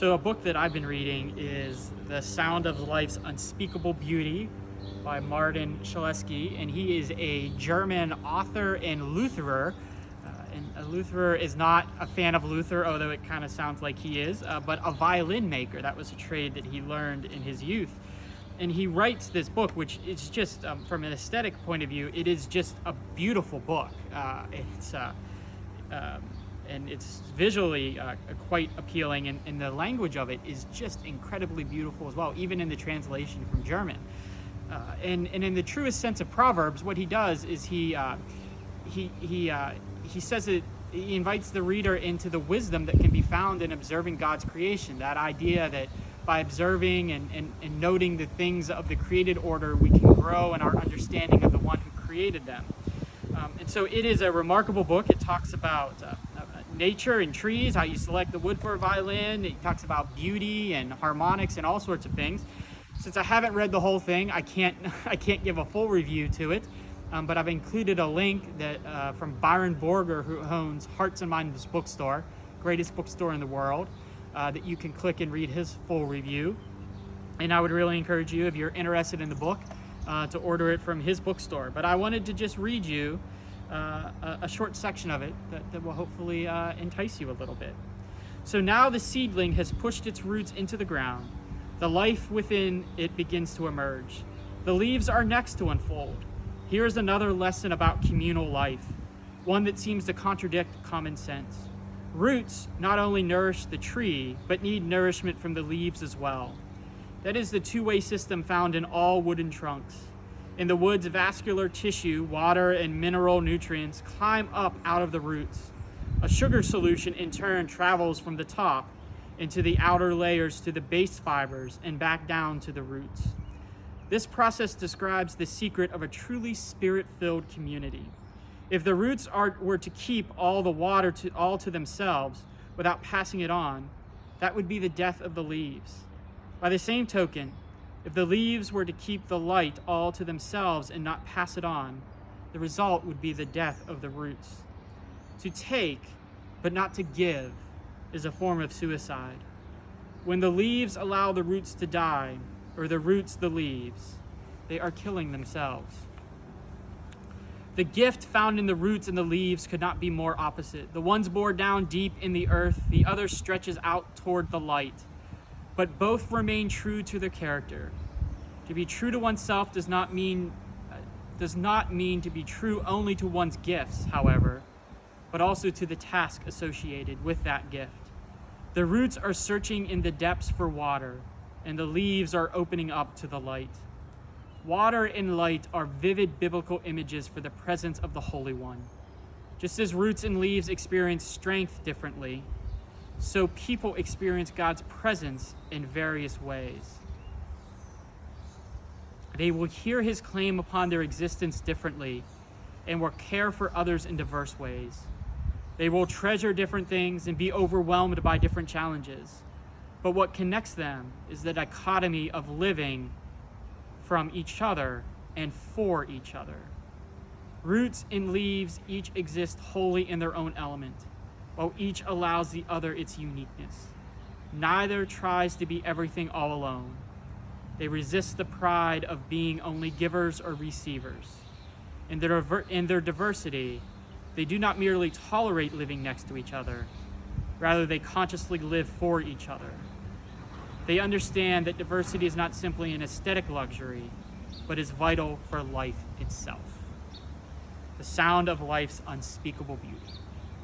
So a book that I've been reading is The Sound of Life's Unspeakable Beauty by Martin Shaleski, and he is a German author and Lutherer. And a Lutherer is not a fan of Luther, although it kind of sounds like he is, but a violin maker. That was a trade that he learned in his youth. And he writes this book, which is just, from an aesthetic point of view, it is just a beautiful book. And it's visually quite appealing, and the language of it is just incredibly beautiful as well, even in the translation from German. And in the truest sense of Proverbs, what he does is he says that he invites the reader into the wisdom that can be found in observing God's creation. That idea that by observing and noting the things of the created order, we can grow in our understanding of the one who created them. And so it is a remarkable book. It talks about nature and trees, how you select the wood for a violin. It talks about beauty and harmonics and all sorts of things. Since I haven't read the whole thing, I can't give a full review to it. But I've included a link that from Byron Borger, who owns Hearts and Minds Bookstore, greatest bookstore in the world, that you can click and read his full review. And I would really encourage you, if you're interested in the book, to order it from his bookstore. But I wanted to just read you a short section of it that will hopefully entice you a little bit. So now the seedling has pushed its roots into the ground. The life within it begins to emerge. The leaves are next to unfold. Here is another lesson about communal life, one that seems to contradict common sense. Roots not only nourish the tree, but need nourishment from the leaves as well. That is the two-way system found in all wooden trunks. In the wood's vascular tissue, water and mineral nutrients climb up out of the roots. A sugar solution in turn travels from the top into the outer layers to the base fibers and back down to the roots. This process describes the secret of a truly spirit-filled community. If the roots were to keep all the water all to themselves without passing it on, that would be the death of the leaves. By the same token, if the leaves were to keep the light all to themselves and not pass it on, the result would be the death of the roots. To take, but not to give, is a form of suicide. When the leaves allow the roots to die, or the roots the leaves, they are killing themselves. The gift found in the roots and the leaves could not be more opposite. The one's bored down deep in the earth, the other stretches out toward the light. But both remain true to their character. To be true to oneself does not mean to be true only to one's gifts, however, but also to the task associated with that gift. The roots are searching in the depths for water, and the leaves are opening up to the light. Water and light are vivid biblical images for the presence of the Holy One. Just as roots and leaves experience strength differently, so people experience God's presence in various ways. They will hear his claim upon their existence differently and will care for others in diverse ways. They will treasure different things and be overwhelmed by different challenges. But what connects them is the dichotomy of living from each other and for each other. Roots and leaves each exist wholly in their own element, while each allows the other its uniqueness. Neither tries to be everything all alone. They resist the pride of being only givers or receivers. In their diversity, they do not merely tolerate living next to each other. Rather, they consciously live for each other. They understand that diversity is not simply an aesthetic luxury, but is vital for life itself. The sound of life's unspeakable beauty.